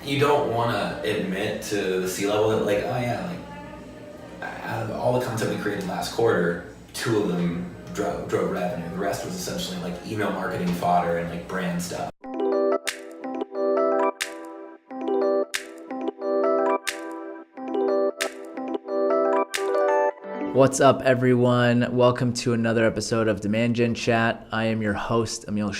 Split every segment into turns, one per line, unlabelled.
you don't want to admit to the C-level that like, oh yeah, like out of all the content we created last quarter, 2 of them drove revenue. The rest was essentially like email marketing fodder and like brand stuff.
What's up, everyone? Welcome to another episode of Demand Gen Chat. I am your host, Emil,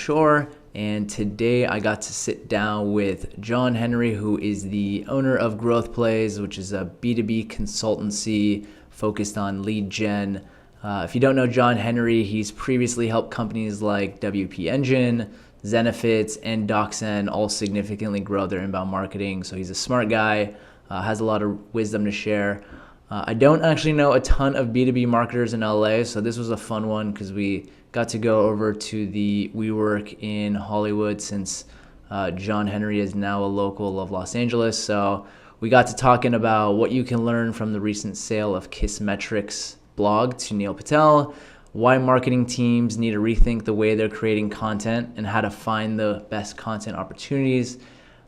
and today I got to sit down with John-Henry, who is the owner of Growth Plays, which is a B2B consultancy focused on lead gen. If you don't know John-Henry, he's previously helped companies like WP Engine, Zenefits, and DocSend all significantly grow their inbound marketing. So he's a smart guy, has a lot of wisdom to share. I don't actually know a ton of B2B marketers in LA, so this was a fun one because we got to go over to the WeWork in Hollywood since John-Henry is now a local of Los Angeles. So we got to talking about what you can learn from the recent sale of Kissmetrics blog to Neil Patel, why marketing teams need to rethink the way they're creating content and how to find the best content opportunities,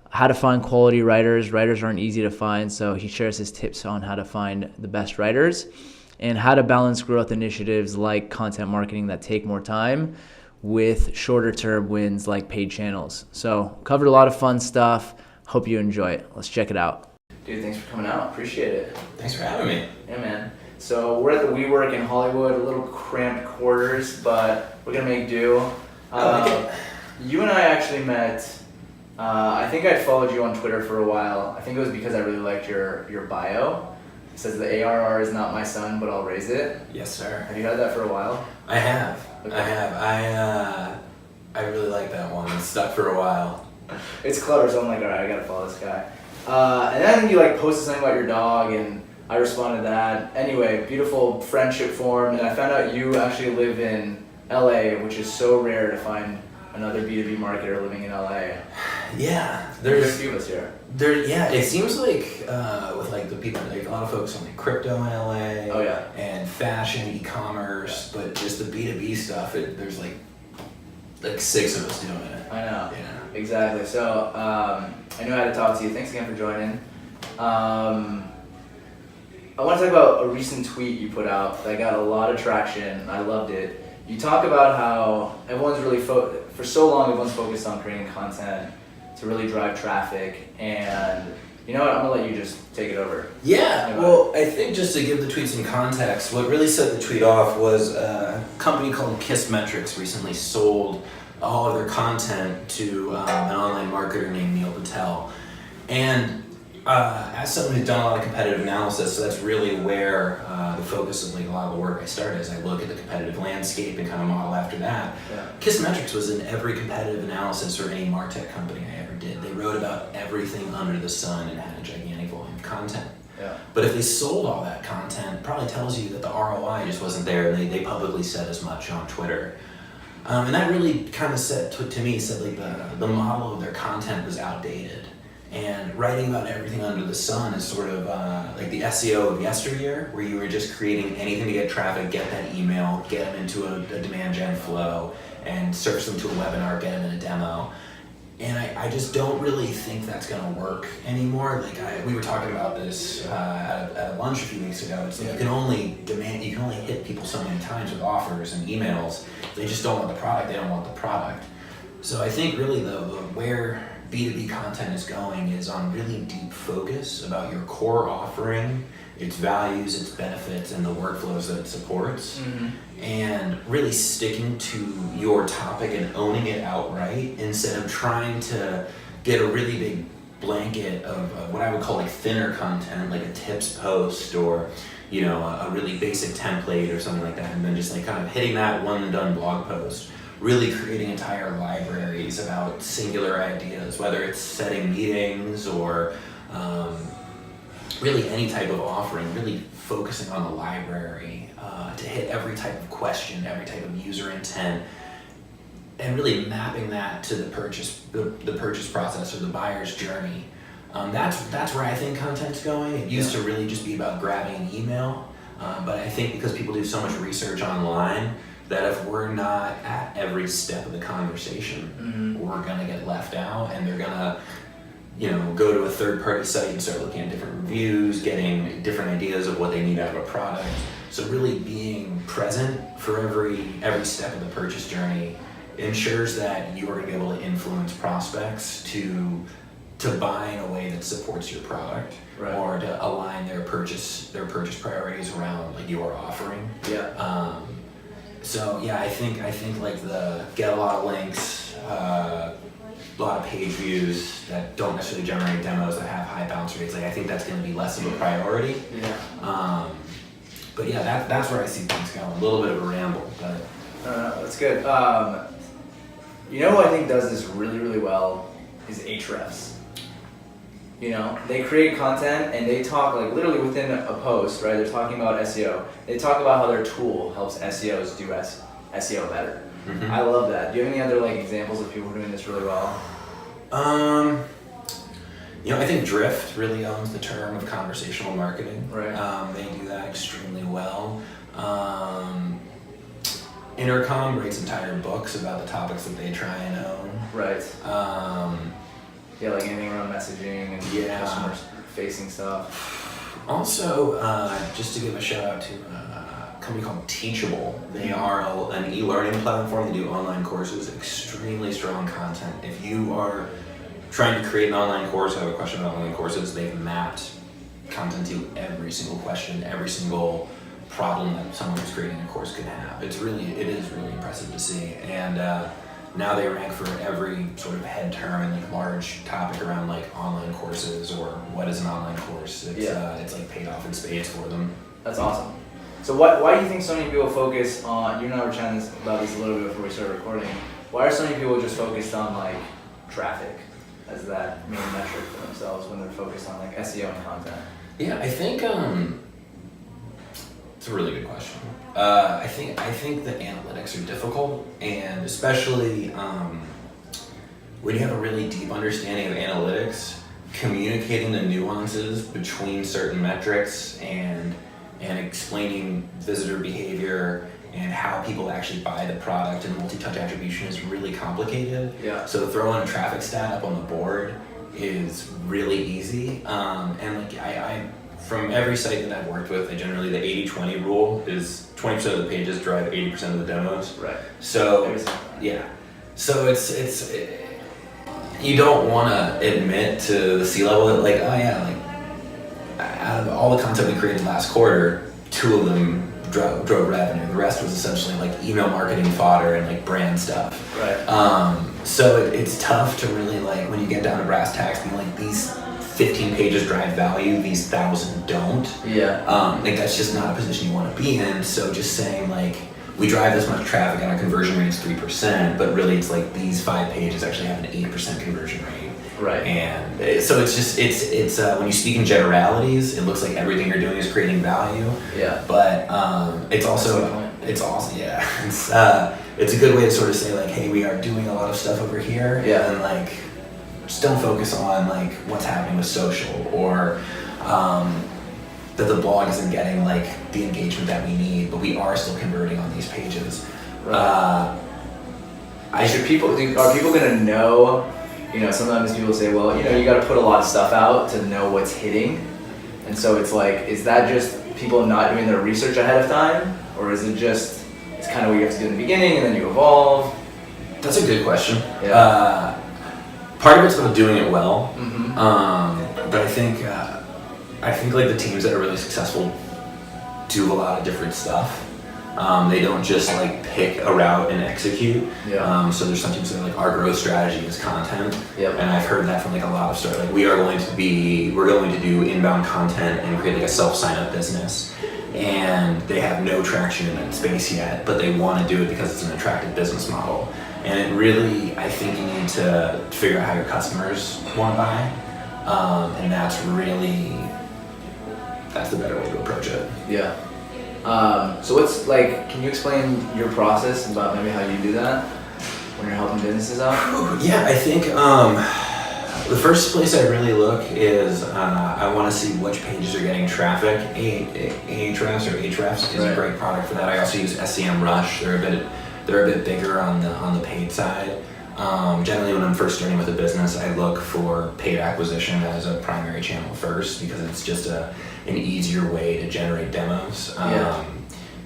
how to find quality writers. Writers aren't easy to find, so he shares his tips on how to find the best writers and how to balance growth initiatives like content marketing that take more time with shorter term wins like paid channels. So covered a lot of fun stuff. Hope you enjoy it. Let's check it out. Dude, thanks for coming out. Appreciate it.
Thanks for having me.
Yeah, man. So we're at the WeWork in Hollywood, a little cramped quarters, but we're gonna make do. You and I actually met. I think I'd followed you on Twitter for a while. I think it was because I really liked your bio. It says the ARR is not my son, but I'll raise it.
Yes, sir.
Have you had that for a while?
I have.
Okay.
I have. I really like that one. It's stuck for a while.
It's clever, so I'm like, all right, I gotta follow this guy. And then I think you like posted something about your dog, and I responded to that. Anyway, beautiful friendship formed, and I found out you actually live in LA, which is so rare to find another B2B marketer living in LA.
Yeah,
there's a few of us here.
It seems like with like the people, like a lot of folks on like crypto in LA.
Oh yeah.
And fashion, e-commerce, but just the B2B stuff. There's like 6 of us doing it.
I know.
Yeah.
Exactly. So I knew I had to talk to you. Thanks again for joining. I want to talk about a recent tweet you put out that got a lot of traction. I loved it. You talk about how everyone's really for so long everyone's focused on creating content to really drive traffic, and you know what, I'm gonna let you just take it over.
Yeah, well, I think just to give the tweet some context, what really set the tweet off was a company called Kissmetrics recently sold all of their content to an online marketer named Neil Patel. And as someone who's done a lot of competitive analysis, so that's really where the focus of like a lot of the work I started as I look at the competitive landscape and kind of model after that.
Yeah.
Kissmetrics was in every competitive analysis or any MarTech company I ever did. They wrote about everything under the sun and had a gigantic volume of content.
Yeah.
But if they sold all that content, it probably tells you that the ROI just wasn't there, and they publicly said as much on Twitter. And that really kind of said like the model of their content was outdated. And writing about everything under the sun is sort of like the SEO of yesteryear, where you were just creating anything to get traffic, get that email, get them into a demand gen flow, and search them to a webinar, get them in a demo. And I just don't really think that's going to work anymore. Like we were talking about this at a lunch a few weeks ago. It's like you can only hit people so many times with offers and emails. They just don't want the product. They don't want the product. So I think really the where B2B content is going is on really deep focus about your core offering, its values, its benefits, and the workflows that it supports. Mm-hmm. And really sticking to your topic and owning it outright instead of trying to get a really big blanket of what I would call like thinner content, like a tips post or a really basic template or something like that, and then just like kind of hitting that one and done blog post. Really creating entire libraries about singular ideas, whether it's setting meetings or really any type of offering, really focusing on the library to hit every type of question, every type of user intent, and really mapping that to the purchase process or the buyer's journey. That's where I think content's going. It used to really just be about grabbing an email, but I think because people do so much research online, that if we're not at every step of the conversation, we're gonna get left out, and they're gonna go to a third-party site and start looking at different reviews, getting different ideas of what they need out of a product. So really being present for every step of the purchase journey ensures that you are going to be able to influence prospects to buy in a way that supports your product,
right,
or to align their purchase priorities around like your offering.
Yeah.
So yeah, I think like the get a lot of links, a lot of page views that don't necessarily generate demos that have high bounce rates. Like I think that's going to be less of a priority.
Yeah.
But yeah, that's where I see things going. A little bit of a ramble, but
that's good. Who I think does this really, really well is Ahrefs. They create content and they talk like literally within a post, right? They're talking about SEO. They talk about how their tool helps SEOs do SEO better. Mm-hmm. I love that. Do you have any other like examples of people doing this really well?
I think Drift really owns the term of conversational marketing.
Right.
They do that extremely well. Intercom writes entire books about the topics that they try and own.
Right. Yeah, like anything around messaging and customer facing stuff.
Also, just to give a shout out to a company called Teachable. They are an e-learning platform. They do online courses, extremely strong content. If you are trying to create an online course, have a question about online courses, they've mapped content to every single question, every single problem that someone who's creating a course could have. It is really impressive to see. And now they rank for every sort of head term and like large topic around like online courses or what is an online course. It's like paid off in spades for them.
That's awesome. So why do you think so many people focus on, you and I were chatting about this a little bit before we started recording, why are so many people just focused on like traffic as that main metric for themselves when they're focused on like SEO and content?
Yeah, I think it's a really good question. I think the analytics are difficult, and especially when you have a really deep understanding of analytics, communicating the nuances between certain metrics and explaining visitor behavior and how people actually buy the product and multi-touch attribution is really complicated.
Yeah.
So throwing a traffic stat up on the board is really easy. And like I from every site that I've worked with, generally the 80-20 rule is 20% of the pages drive 80% of the demos.
Right.
So yeah. So it's you don't want to admit to the C-level that like, oh yeah, like out of all the content we created last quarter, 2 of them drove revenue. The rest was essentially like email marketing fodder and like brand stuff.
Right.
So it's tough to really like when you get down to brass tacks, being like these 15 pages drive value, these 1,000 don't.
Yeah.
Like that's just not a position you want to be in. So just saying like we drive this much traffic and our conversion rate is 3%, but really it's like these 5 pages actually have an 8% conversion rate.
Right.
And so it's just it's when you speak in generalities, it looks like everything you're doing is creating value.
Yeah.
But it's also yeah. It's a good way to sort of say like, hey, we are doing a lot of stuff over here.
Yeah.
And like just don't focus on like what's happening with social or that the blog isn't getting like the engagement that we need, but we are still converting on these pages.
Right. Are people gonna know? Sometimes people say, well, you got to put a lot of stuff out to know what's hitting, and so it's like, is that just people not doing their research ahead of time, or is it just it's kind of what you have to do in the beginning and then you evolve?
That's a good question.
Yeah.
Part of it's about doing it well,
mm-hmm.
But I think like the teams that are really successful do a lot of different stuff. They don't just like pick a route and execute.
Yeah.
So there's some teams that are like our growth strategy is content.
Yep.
And I've heard that from like a lot of start. Like we're going to do inbound content and create like a self sign up business. And they have no traction in that space yet, but they want to do it because it's an attractive business model. And it really, I think you need to figure out how your customers want to buy. And that's the better way to approach it.
Yeah. So what's like, can you explain your process about maybe how you do that when you're helping businesses out?
Yeah, I think the first place I really look is I want to see which pages are getting traffic. Ahrefs is a great product for that. I also use SEMrush. They're a bit bigger on the paid side. Generally, when I'm first starting with a business, I look for paid acquisition as a primary channel first because it's just an easier way to generate demos.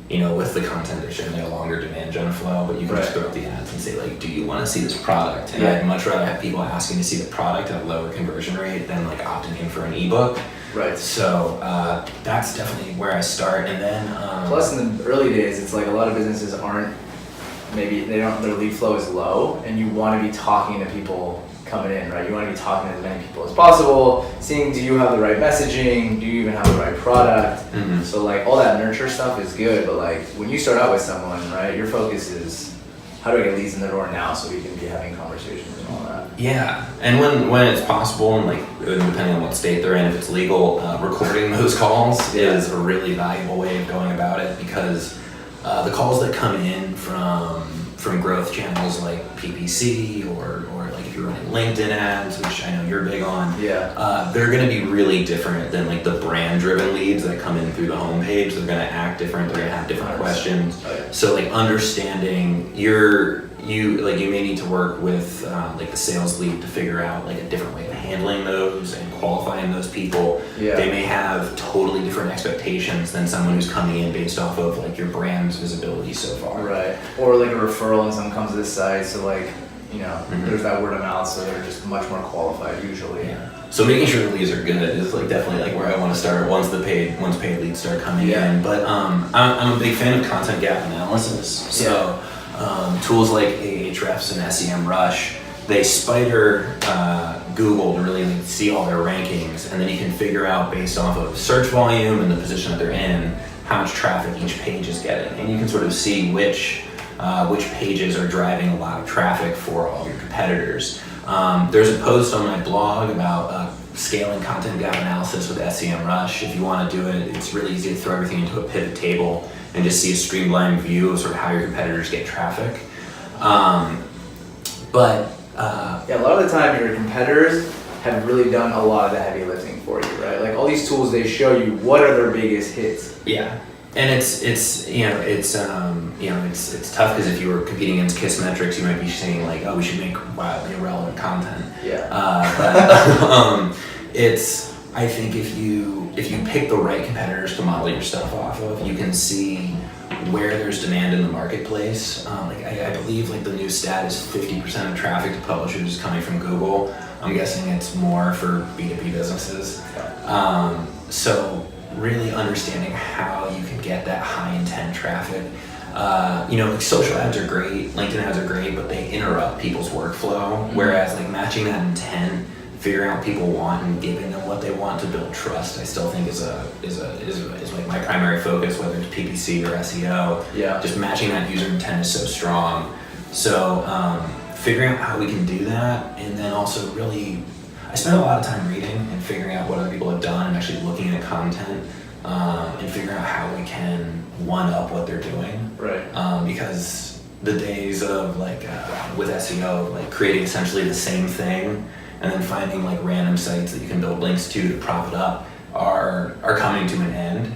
With the content, there's certainly a longer demand gen flow, but you can just throw up the ads and say, like, do you want to see this product? And I'd much rather have people asking to see the product at a lower conversion rate than like opting in for an ebook.
Right.
So that's definitely where I start. And then
plus in the early days, it's like a lot of businesses their lead flow is low, and you want to be talking to people coming in, right? You want to be talking to as many people as possible, seeing, do you have the right messaging? Do you even have the right product?
Mm-hmm.
So like all that nurture stuff is good, but like when you start out with someone, right, your focus is, how do I get leads in the door now so we can be having conversations and all that?
Yeah, and when it's possible, and like depending on what state they're in, if it's legal, recording those calls is a really valuable way of going about it, because the calls that come in from growth channels like PPC or like if you're running LinkedIn ads, which I know you're big on, they're going to be really different than like the brand-driven leads that come in through the homepage. They're going to act different. They're going to have different questions. So like understanding you may need to work with like the sales lead to figure out like a different way of handling those and qualifying those people. They may have totally different expectations than someone who's coming in based off of like your brand's visibility so far.
Right. Or like a referral and someone comes to this site, so like, there's that word of mouth, so they're just much more qualified usually.
So making sure the leads are good is like definitely like where I want to start once paid leads start coming in. But I'm a big fan of content gap analysis. So tools like Ahrefs and SEMrush, they spider Google to really see all their rankings, and then you can figure out based off of search volume and the position that they're in how much traffic each page is getting, and you can sort of see which pages are driving a lot of traffic for all your competitors. There's a post on my blog about scaling content gap analysis with SEMrush. If you want to do it, it's really easy to throw everything into a pivot table and just see a streamlined view of sort of how your competitors get traffic.
A lot of the time your competitors have really done a lot of the heavy lifting for you, right? Like all these tools, they show you what are their biggest hits.
Yeah. And it's tough because if you were competing against Kissmetrics, you might be saying like, oh, we should make wildly irrelevant content. I think if you pick the right competitors to model your stuff off of, you can see where there's demand in the marketplace. I believe like the new stat is 50% of traffic to publishers is coming from Google. I'm guessing it's more for B2B businesses. So really understanding how you can get that high intent traffic. Like social ads are great, LinkedIn ads are great, but they interrupt people's workflow. Whereas like matching that intent, figuring out what people want and giving them what they want to build trust, I still think is like my primary focus, whether it's PPC or SEO. Just matching that user intent is so strong. So figuring out how we can do that, and then also really, I spend a lot of time reading and figuring out what other people have done and actually looking at content and figuring out how we can one up what they're doing.
Right.
Because the days of like with SEO, like creating essentially the same thing and then finding like random sites that you can build links to prop it up are coming to an end.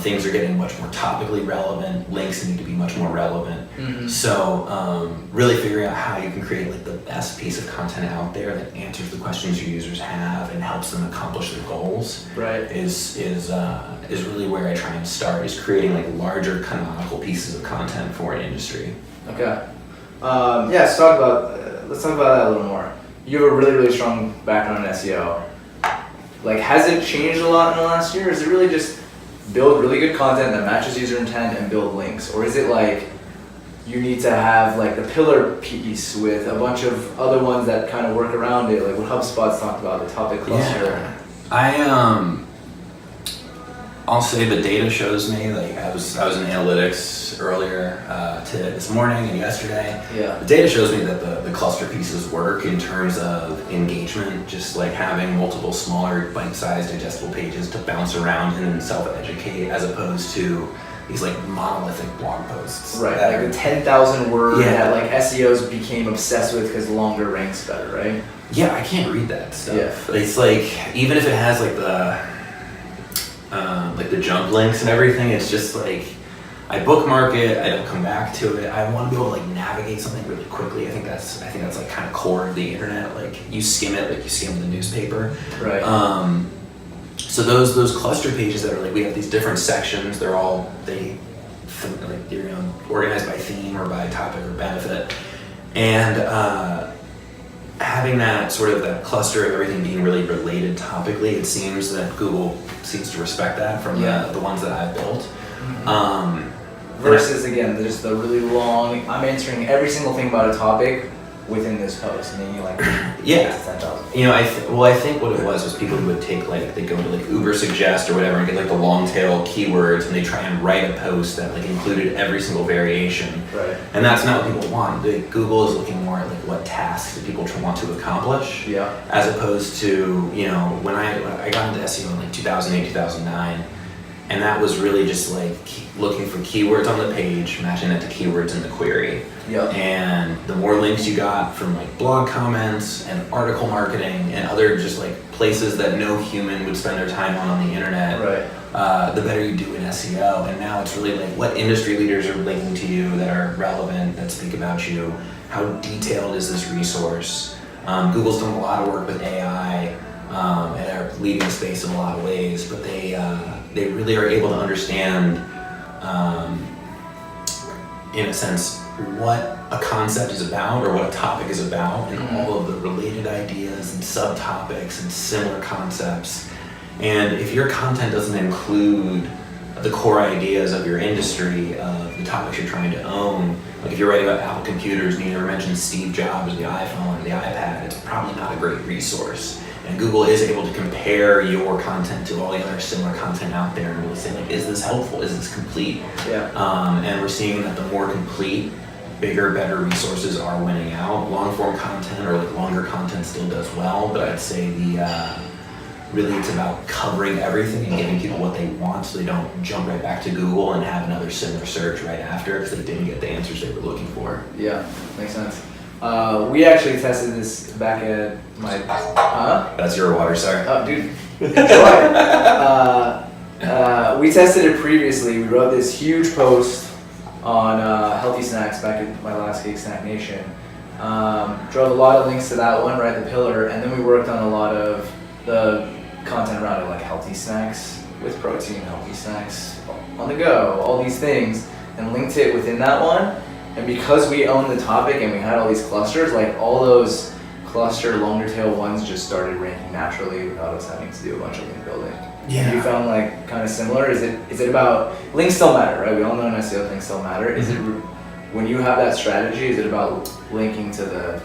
Things are getting much more topically relevant. Links need to be much more relevant. So really figuring out how you can create like the best piece of content out there that answers the questions your users have and helps them accomplish their goals. Is really where I try and start, is creating like larger canonical pieces of content for an industry.
Okay. Let's talk about that a little more. You have a really, really strong background in SEO. Like, has it changed a lot in the last year? Or is it really just build really good content that matches user intent and build links? Or is it like you need to have like the pillar piece with a bunch of other ones that kind of work around it, like what HubSpot's talked about, the topic cluster?
I'll say the data shows me, like I was in analytics earlier this morning and yesterday. The data shows me that the cluster pieces work in terms of engagement, just like having multiple smaller bite-sized digestible pages to bounce around and self-educate, as opposed to these like monolithic blog posts.
Right, like the 10,000 word that like SEOs became obsessed with because longer ranks better, right?
Yeah, I can't read that stuff. It's like, even if it has like the jump links and everything, it's just like, I bookmark it. I don't come back to it. I want to be able to like navigate something really quickly. I think that's like kind of core of the internet. Like you skim it, like you skim the newspaper.
Right.
So those cluster pages that are like we have these different sections. They're organized by theme or by topic or benefit, and having that sort of that cluster of everything being really related topically, it seems that Google seems to respect that from the ones that I've built.
Versus again, just the really long. I'm answering every single thing about a topic within this post, and then you like 10,000.
You know, I think what it was people would take like they go to like Uber Suggest or whatever and get like the long tail keywords and they try and write a post that like included every single variation.
Right.
And that's not what people want. Google is looking more at like what tasks do people want to accomplish.
Yeah.
As opposed to, you know, when I got into SEO in like 2008, 2009. And that was really just like looking for keywords on the page, matching that to keywords in the query.
Yep.
And the more links you got from like blog comments and article marketing and other just like places that no human would spend their time on the internet,
right.
The better you do in SEO. And now it's really like what industry leaders are linking to you that are relevant, that speak about you. How detailed is this resource? Google's done a lot of work with AI. And are leading the space in a lot of ways, but they really are able to understand, in a sense, what a concept is about or what a topic is about, and all of the related ideas and subtopics and similar concepts. And if your content doesn't include the core ideas of your industry, of the topics you're trying to own, like if you're writing about Apple computers and you never mention Steve Jobs or the iPhone or the iPad, it's probably not a great resource. And Google is able to compare your content to all the other similar content out there and really say, like, is this helpful? Is this complete?
Yeah.
And we're seeing that the more complete, bigger, better resources are winning out. Long form content or like longer content still does well, but I'd say really it's about covering everything and giving people what they want so they don't jump right back to Google and have another similar search right after because they didn't get the answers they were looking for.
Yeah, makes sense. We actually tested this back at my...
That's your water, sorry.
Oh, dude. Enjoy. We tested it previously. We wrote this huge post on healthy snacks back at my last gig, Snack Nation. Drove a lot of links to that one, right, the pillar, and then we worked on a lot of the content around it, like healthy snacks with protein, healthy snacks on the go, all these things, and linked it within that one. And because we owned the topic and we had all these clusters, like all those cluster longer tail ones just started ranking naturally without us having to do a bunch of link building.
Yeah.
And you found like kind of similar? Is it about, links still matter, right? We all know in SEO links still matter. Is it, when you have that strategy, is it about linking to the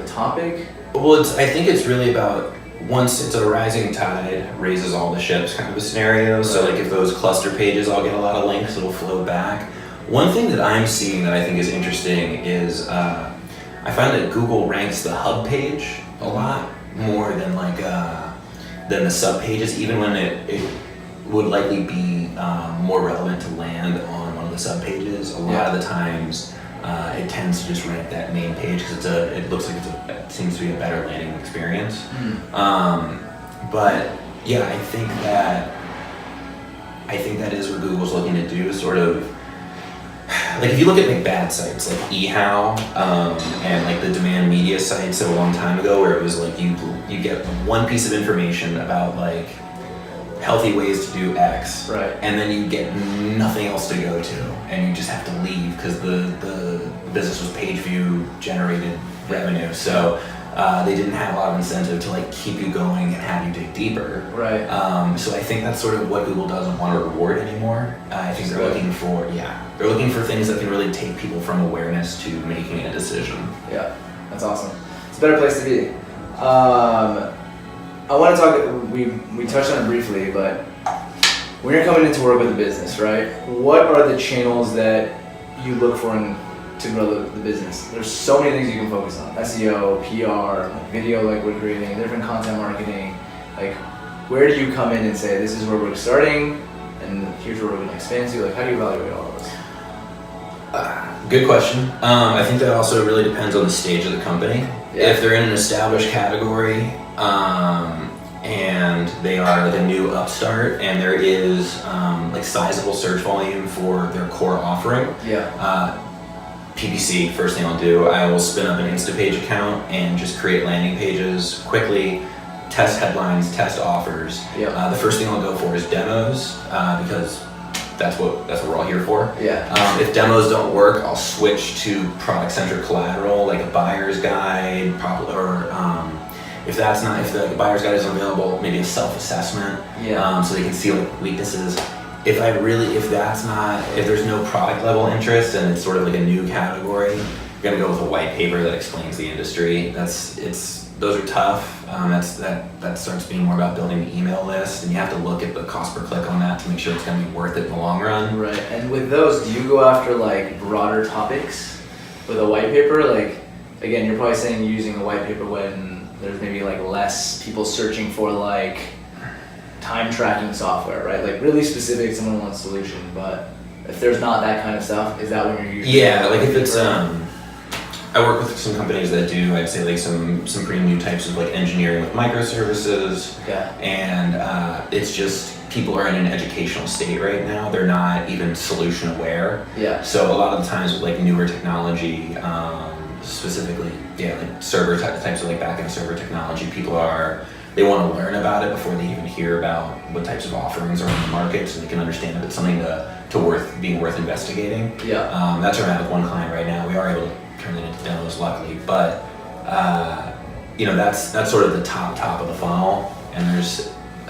topic?
Well, I think it's really about once it's a rising tide raises all the ships kind of a scenario. So like if those cluster pages all get a lot of links, it'll flow back. One thing that I'm seeing that I think is interesting is I find that Google ranks the hub page a lot more than than the sub pages, even when it would likely be more relevant to land on one of the sub pages. A lot of the times it tends to just rank that main page because it looks like it seems to be a better landing experience. But yeah, I think that is what Google's looking to do, sort of. Like if you look at like bad sites like eHow and like the demand media sites a long time ago where it was like you get one piece of information about like healthy ways to do X,
right,
and then you get nothing else to go to and you just have to leave because the business was page view generated revenue, so they didn't have a lot of incentive to like keep you going and have you dig deeper.
Right.
So I think that's sort of what Google doesn't want to reward anymore. I think they're looking for things that can really take people from awareness to making a decision.
Yeah, that's awesome. It's a better place to be. I want to talk. We touched on it briefly, but when you're coming into work with a business, right? What are the channels that you look for to grow the business? There's so many things you can focus on: SEO, PR, video, like we're creating, different content marketing. Like, where do you come in and say this is where we're starting, and here's where we're going to expand to? Like, how do you evaluate all of this?
Good question. I think that also really depends on the stage of the company.
Yeah.
If they're in an established category and They are the new upstart, and there is like sizable search volume for their core offering. PPC, first thing I'll do, I will spin up an Instapage account and just create landing pages quickly, test headlines, test offers. The first thing I'll go for is demos because that's what we're all here for. If demos don't work, I'll switch to product-centric collateral like a buyer's guide, or if the buyer's guide isn't available, maybe a self-assessment so they can see like weaknesses. If there's no product level interest and it's sort of like a new category, you're gonna go with a white paper that explains the industry. Those are tough. That starts being more about building the email list, and you have to look at the cost per click on that to make sure it's gonna be worth it in the long run.
Right. And with those, do you go after like broader topics with a white paper? Like, again, you're probably saying using a white paper when there's maybe like less people searching for like time tracking software, right? Like really specific, someone wants a solution, but if there's not that kind of stuff, is that when you're using?
Like if it's I work with some companies that do, I'd say, like some pretty new types of like engineering with microservices. And it's just people are in an educational state right now. They're not even solution aware. So a lot of the times with like newer technology, specifically, like server types of like backend server technology, they want to learn about it before they even hear about what types of offerings are on the market, so they can understand if it's something being worth investigating. That's where I'm at with one client right now. We are able to turn it into demos, luckily, but that's sort of the top of the funnel. And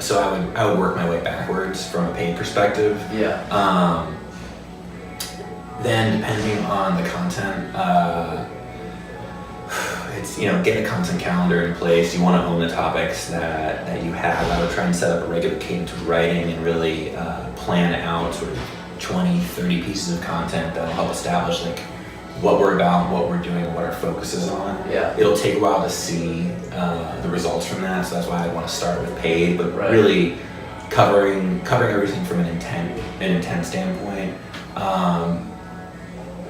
so I would work my way backwards from a paid perspective. Then depending on the content, it's get a content calendar in place. You want to own the topics that you have. I would try and set up a regular cadence of writing and really plan out sort of 20, 30 pieces of content that'll help establish like what we're about, what we're doing, what our focus is on. It'll take a while to see the results from that, so that's why I want to start with paid, but really covering everything from an intent standpoint.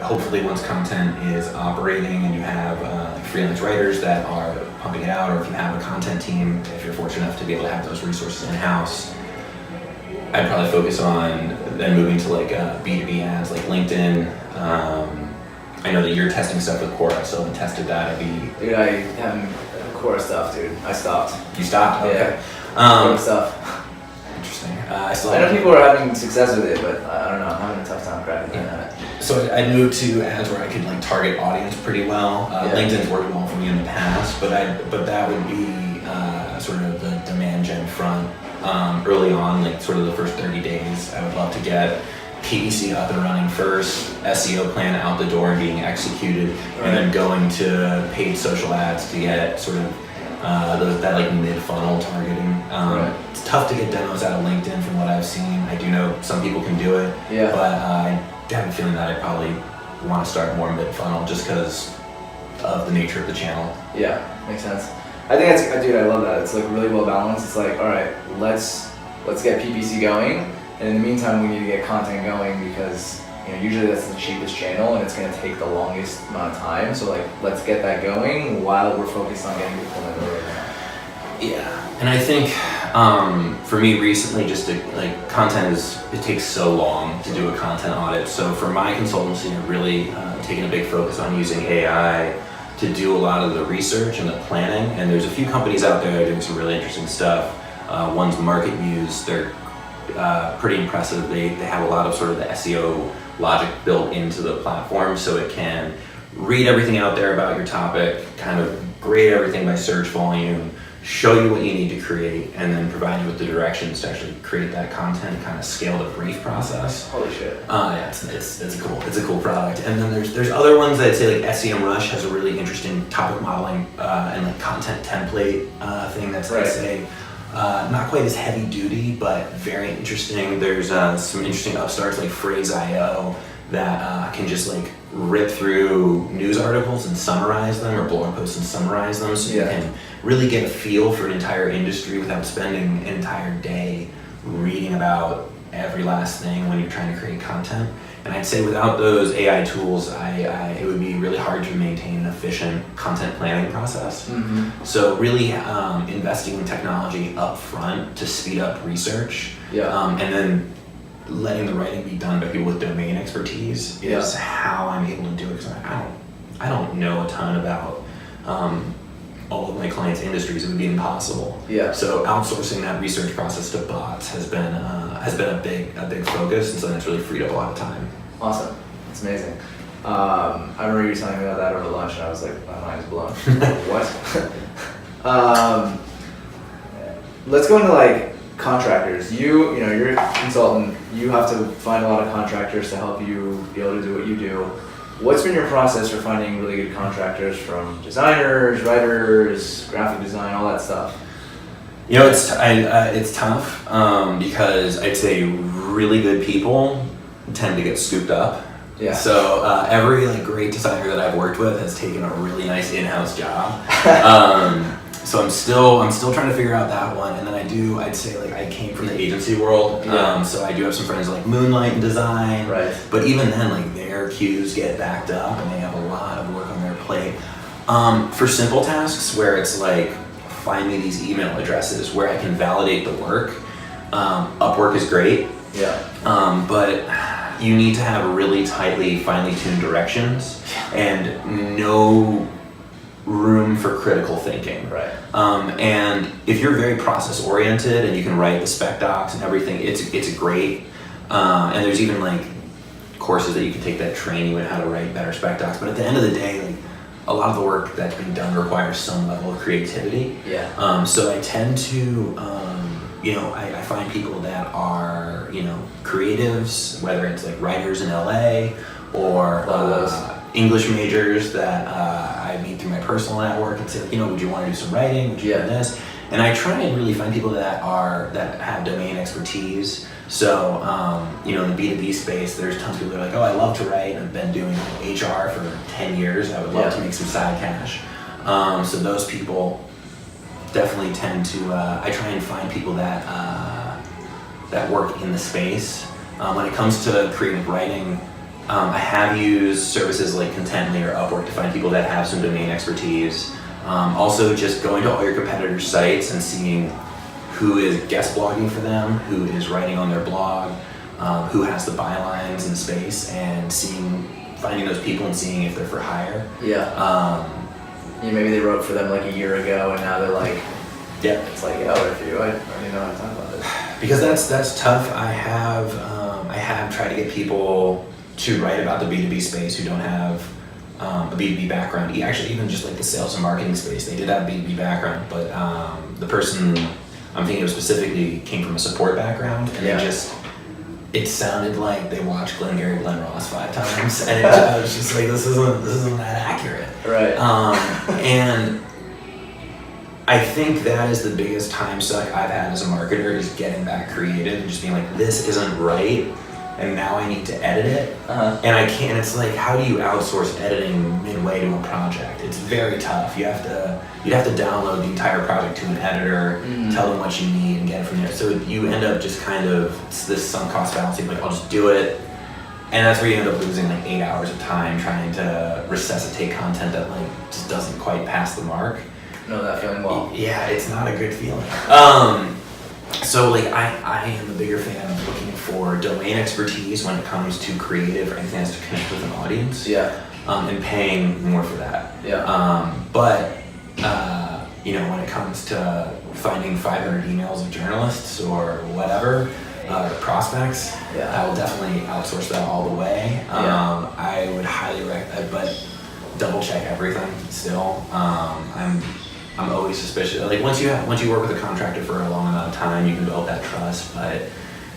Hopefully once content is operating and you have freelance writers that are pumping it out, or if you have a content team, if you're fortunate enough to be able to have those resources in-house, I'd probably focus on then moving to like B2B ads like LinkedIn. I know that you're testing stuff with Quora, so I haven't tested that.
Dude, I haven't Quora stuff, dude. I stopped.
You stopped? Okay.
Quora stuff.
Interesting.
I know people are having success with it, but I don't know. I'm having a tough time cracking that.
So I moved to ads where I could like target audience pretty well. LinkedIn's worked well for me in the past, but that would be sort of the demand gen front early on, like sort of the first 30 days. I would love to get PPC up and running first, SEO plan out the door and being executed, and then going to paid social ads to get sort of that like mid-funnel targeting. It's tough to get demos out of LinkedIn from what I've seen. I do know some people can do it, but I have a feeling that I probably want to start more mid-funnel just because of the nature of the channel.
Makes sense. I think I love that. It's like really well balanced. It's like, all right, let's get PPC going, and in the meantime, we need to get content going because usually that's the cheapest channel and it's going to take the longest amount of time. So like, let's get that going while we're focused on getting people in the door.
And I think for me recently, content it takes so long to do a content audit. So for my consultancy, I've really taken a big focus on using AI to do a lot of the research and the planning. And there's a few companies out there that are doing some really interesting stuff. One's Market Muse. They're pretty impressive. They have a lot of sort of the SEO logic built into the platform, so it can read everything out there about your topic, kind of grade everything by search volume, show you what you need to create, and then provide you with the directions to actually create that content, kind of scale the brief process.
Holy shit.
It's a cool product. And then there's other ones that I'd say like SEMrush has a really interesting topic modeling and like content template thing that's I'd say not quite as heavy duty, but very interesting. There's some interesting upstarts like Phrase.io that can just like rip through news articles and summarize them, or blog posts and summarize them, so you can really get a feel for an entire industry without spending an entire day reading about every last thing when you're trying to create content. And I'd say without those AI tools, it would be really hard to maintain an efficient content planning process.
Mm-hmm.
So really investing in technology up front to speed up research, and then letting the writing be done by people with domain expertise is how I'm able to do it, because I don't know a ton about all of my clients' industries. It would be impossible.
Yeah.
So outsourcing that research process to bots has been a big focus, and so that's really freed up a lot of time.
Awesome. That's amazing. I remember you telling me about that over lunch, and I was like, my mind's blown. What? Let's go into like contractors. You know, you're a consultant. You have to find a lot of contractors to help you be able to do what you do. What's been your process for finding really good contractors, from designers, writers, graphic design, all that stuff?
You know, it's tough because I'd say really good people tend to get scooped up.
Yeah.
So every like great designer that I've worked with has taken a really nice in-house job. So I'm still trying to figure out that one. And then I'd say like I came from the agency world. So I do have some friends like Moonlight in design.
Right.
But even then, like their queues get backed up and they have a lot of work on their plate. For simple tasks where it's like, find me these email addresses where I can validate the work, Upwork is great.
Yeah.
But you need to have really tightly, finely tuned directions and no room for critical thinking.
Right.
And if you're very process oriented and you can write the spec docs and everything, it's great. And there's even like courses that you can take that train you in how to write better spec docs. But at the end of the day, like, a lot of the work that's being done requires some level of creativity.
Yeah.
So I tend to, I find people that are, creatives, whether it's like writers in LA or English majors that I meet through my personal network and say, would you want to do some writing? Would you do this? And I try and really find people that have domain expertise. So, in the B2B space, there's tons of people that are like, oh, I love to write. I've been doing HR for 10 years. I would love to make some side cash. So those people definitely tend to, I try and find people that work in the space. When it comes to creative writing, I have used services like Contently or Upwork to find people that have some domain expertise. Also, just going to all your competitors' sites and seeing who is guest blogging for them, who is writing on their blog, who has the bylines in the space, and finding those people and seeing if they're for hire.
Yeah. Maybe they wrote for them like a year ago, and now they're like, it's like, what if you? I don't even know how to talk about this.
Because that's tough. I have tried to get people to write about the B2B space who don't have a B2B background. Actually, even just like the sales and marketing space, they did have a B2B background, but the person I'm thinking of specifically came from a support background, and it sounded like they watched Glengarry Glen Ross 5 times, and I was just like, this isn't that accurate.
Right.
And I think that is the biggest time suck I've had as a marketer, is getting that creative and just being like, this isn't right, and now I need to edit it. And I can't. It's like, how do you outsource editing midway to a project? It's very tough. You'd have to download the entire project to an editor, tell them what you need, and get it from there. So you end up just kind of, it's this sunk cost fallacy, like, I'll just do it. And that's where you end up losing like 8 hours of time trying to resuscitate content that like just doesn't quite pass the mark.
Know that feeling well.
Yeah, it's not a good feeling. So like I am a bigger fan of looking for domain expertise when it comes to creative or anything that has to connect with an audience.
Yeah.
And paying more for that.
Yeah.
But when it comes to finding 500 emails of journalists or whatever, prospects, I will definitely outsource that all the way. I would highly recommend, but double check everything still. I'm always suspicious. Like once you work with a contractor for a long amount of time, you can build that trust, but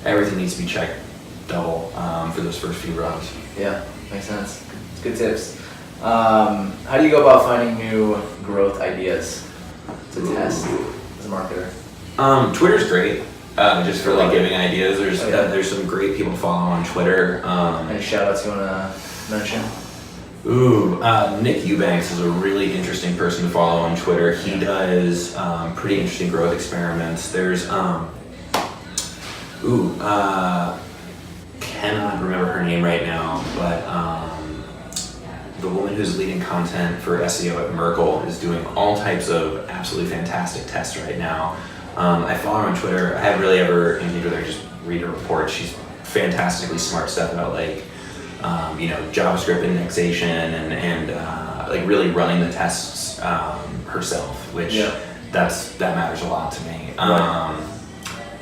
everything needs to be checked double for those first few runs.
Yeah, makes sense. It's good tips. How do you go about finding new growth ideas to test as a marketer?
Twitter's great. Just for like giving ideas. There's some great people to follow on Twitter.
Any shout outs you want to mention?
Nick Eubanks is a really interesting person to follow on Twitter. He does pretty interesting growth experiments. There's cannot remember her name right now, but the woman who's leading content for SEO at Merkle is doing all types of absolutely fantastic tests right now. I follow her on Twitter. I haven't really ever engaged with her, just read her reports. She's fantastically smart stuff about like, JavaScript indexation and like really running the tests herself, which that matters a lot to me.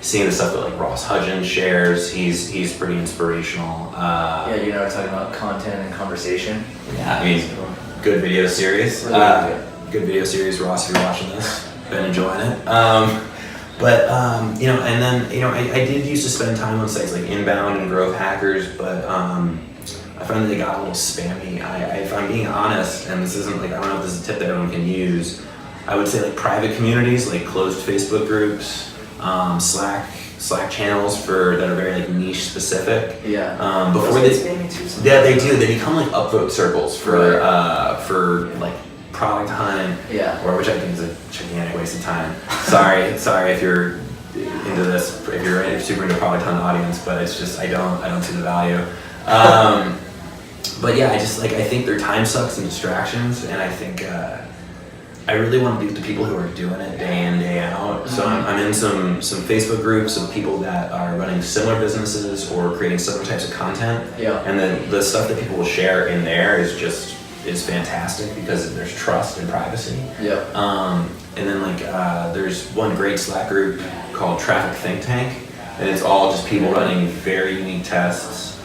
Seeing the stuff that like Ross Hudgens shares, he's pretty inspirational.
Talking about content and conversation.
Yeah, I mean, good video series. Good video series, Ross, if you're watching this. Been enjoying it. And then, I did used to spend time on sites like Inbound and Growth Hackers, but I found that they got a little spammy. If I'm being honest, and this isn't like, I don't know if this is a tip that everyone can use, I would say like private communities, like closed Facebook groups, Slack channels that are very like niche specific. Before they do. They become like upvote circles for like product hunt. Or which I think is a gigantic waste of time. Sorry if you're into this, if you're super into product hunt audience, but it's just I don't see the value. I think their time sucks and distractions, and I think I really want to be with the people who are doing it day in, day out. So I'm in some Facebook groups of people that are running similar businesses or creating similar types of content. And then the stuff that people will share in there is fantastic because there's trust and privacy. And then there's one great Slack group called Traffic Think Tank, and it's all just people running very unique tests,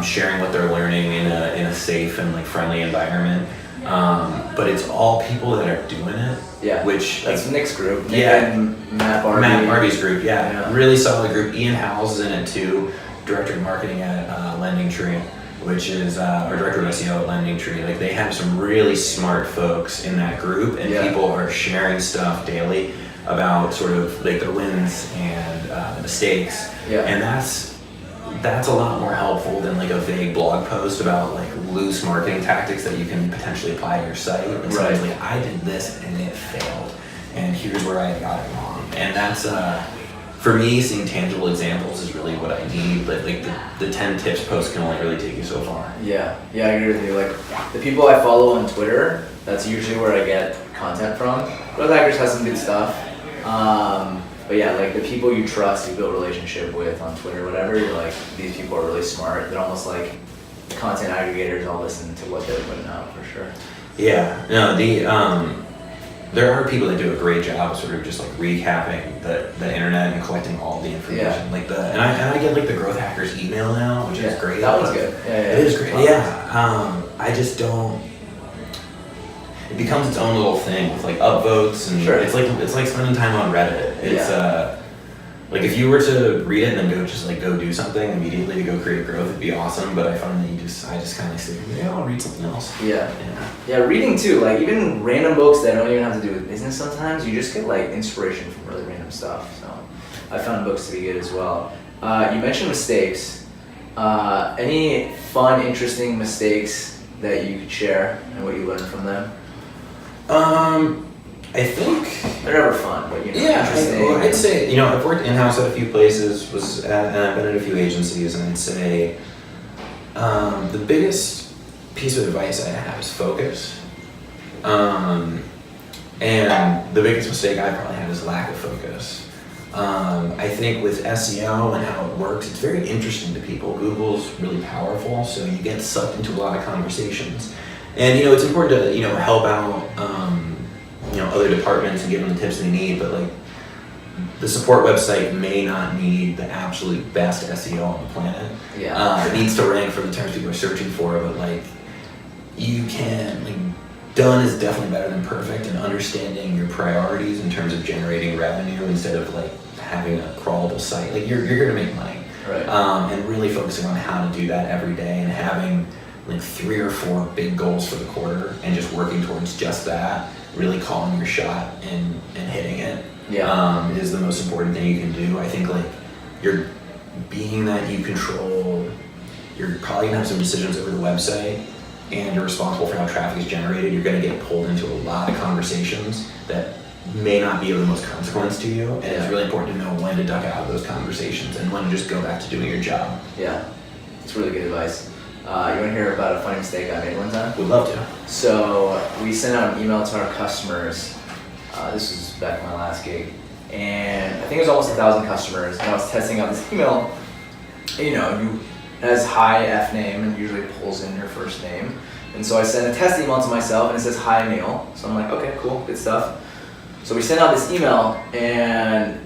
sharing what they're learning in a safe and like friendly environment. But it's all people that are doing it. Which
that's Nick's group.
Matt Barbie's group. Really solid group. Ian Howell's in it too, director of marketing at LendingTree, which is or director of SEO at LendingTree. Like they have some really smart folks in that group, and people are sharing stuff daily about sort of like their wins and the mistakes. And that's a lot more helpful than like a vague blog post about like loose marketing tactics that you can potentially apply to your site. And so it's like, I did this and it failed, and here's where I got it wrong. And that's for me, seeing tangible examples is really what I need. But like the 10 tips post can only really take you so far.
I agree with you. Like the people I follow on Twitter, that's usually where I get content from. Growth Hackers has some good stuff. But like the people you trust, you build a relationship with on Twitter, whatever, you're like, these people are really smart. They're almost like content aggregators. I'll listen to what they're putting out for sure.
There are people that do a great job of sort of just like recapping the internet and collecting all the information. And I get like the Growth Hackers email now, which is great.
That one's good.
It is great. I just don't. It becomes its own little thing with like upvotes and it's like spending time on Reddit. It's like if you were to read it and then go do something immediately to go create growth, it'd be awesome. But I find that I just kind of say, I'll read something else.
Reading too, like even random books that don't even have to do with business. Sometimes you just get like inspiration from really random stuff. So I found books to be good as well. You mentioned mistakes. Any fun, interesting mistakes that you could share and what you learned from them?
I think
they're never fun, but interesting.
I'd say I've worked in-house at a few places, and I've been at a few agencies, and I'd say the biggest piece of advice I have is focus. And the biggest mistake I probably had is lack of focus. I think with SEO and how it works, it's very interesting to people. Google's really powerful, so you get sucked into a lot of conversations. And it's important to help out other departments and give them the tips they need, but like the support website may not need the absolute best SEO on the planet. It needs to rank for the terms people are searching for, but like you can done is definitely better than perfect, and understanding your priorities in terms of generating revenue instead of like having a crawlable site. Like you're here to make money, and really focusing on how to do that every day and having like 3 or 4 big goals for the quarter and just working towards just that, really calling your shot and hitting it is the most important thing you can do. I think like you're being that you control, you're probably gonna have some decisions over the website and you're responsible for how traffic is generated. You're gonna get pulled into a lot of conversations that may not be of the most consequence to you, and it's really important to know when to duck out of those conversations and when to just go back to doing your job.
It's really good advice. You want to hear about a funny mistake I made one time?
Would love to.
So we sent out an email to our customers. This was back in my last gig, and I think it was almost 1,000 customers. And I was testing out this email. You know, it has hi F name and usually pulls in your first name. And so I sent a test email to myself, and it says hi Emil. So I'm like, okay, cool, good stuff. So we sent out this email, and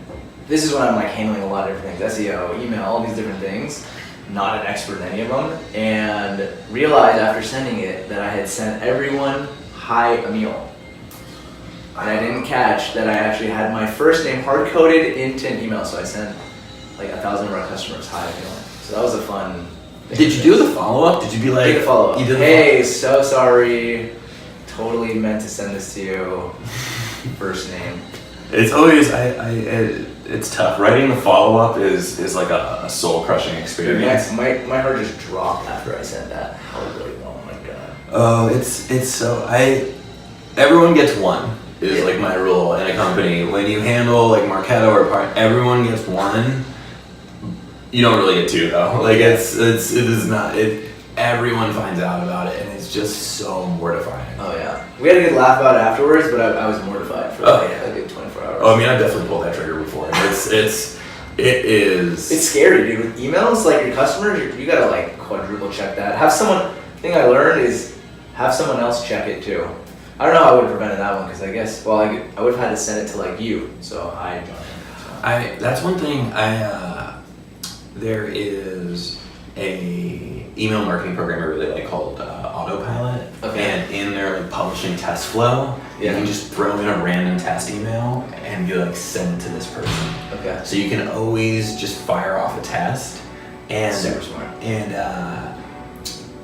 this is when I'm like handling a lot of different things, SEO, email, all these different things. Not an expert in any of them, and realized after sending it that I had sent everyone hi Emil. And I didn't catch that I actually had my first name hard-coded into an email, so I sent like 1,000 of our customers hi Emil. So that was a fun thing.
Did you do the follow-up? Did you be like...
Did the follow-up.
You did
Hey, so sorry. Totally meant to send this to you. First name.
It's always it's tough. Writing the follow-up is like a soul-crushing experience.
My heart just dropped after I said that. I was like, oh my god.
Oh, it's so everyone gets one is like my rule in a company. When you handle like Marketo or part, everyone gets one. You don't really get two though. Like it is not. Everyone finds out about it, and it's just so mortifying.
Oh yeah, we had a good laugh about it afterwards, but I was mortified for like a good 24 hours.
Oh, I mean, I definitely pulled that trigger before. It is.
It's scary, dude. With emails, like your customers, you gotta like quadruple check that. Have someone. The thing I learned is have someone else check it too. I don't know how I would have prevented that one because I guess I would have had to send it to like you. So I joined.
That's one thing. There is a email marketing program I really like called Autopilot.
Okay.
And in their like publishing test flow, you can just throw in a random test email and you like send it to this person.
Okay.
So you can always just fire off a test. And
super smart.
And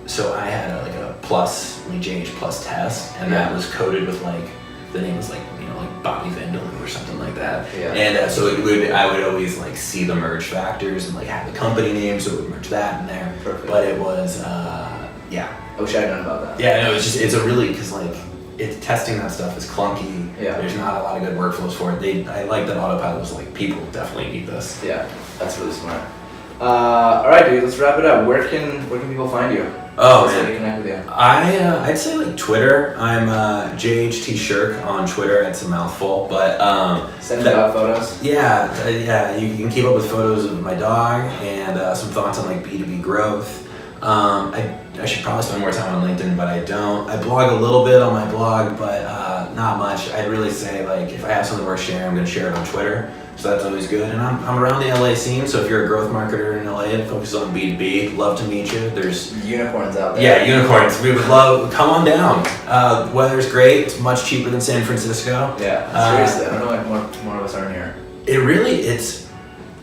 so I had like a plus, like JH plus test, and that was coded with like the name was like like Bobby Vindaloo or something like that.
Yeah.
And so I would always like see the merge factors and like have the company name, so it would merge that in there.
Perfect.
But it was
I wish I had known about that.
Yeah, no, it's a really because like testing that stuff is clunky.
Yeah.
There's not a lot of good workflows for it. I like that Autopilot was like people definitely need this.
Yeah, that's really smart. All right, dude, let's wrap it up. Where can people find you?
Oh,
How
man.
to connect with you?
I'd say like Twitter. I'm JHT Scherck on Twitter. It's a mouthful, but
Send dog photos.
Yeah. You can keep up with photos of my dog and some thoughts on like B2B growth. I should probably spend more time on LinkedIn, but I don't. I blog a little bit on my blog, but not much. I'd really say like if I have something worth sharing, I'm gonna share it on Twitter. So that's always good. And I'm around the LA scene, so if you're a growth marketer in LA that focuses on B2B, love to meet you. There's
unicorns out there.
Yeah, unicorns. We would love, come on down. Weather's great. It's much cheaper than San Francisco.
Yeah, seriously, I don't know why more of us aren't here.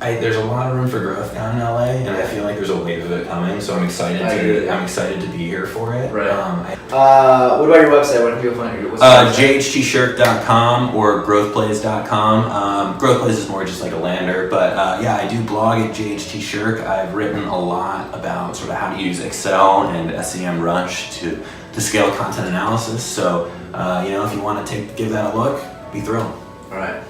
There's a lot of room for growth down in LA, and I feel like there's a wave of it coming. So I'm excited to be here for it.
Right. What about your website? What can people find you?
JHTShirk.com or growthplays.com. Growthplays is more just like a lander, but I do blog at JHT Scherck. I've written a lot about sort of how to use Excel and SEM Rush to scale content analysis. So if you want to give that a look, be thrilled.
All right.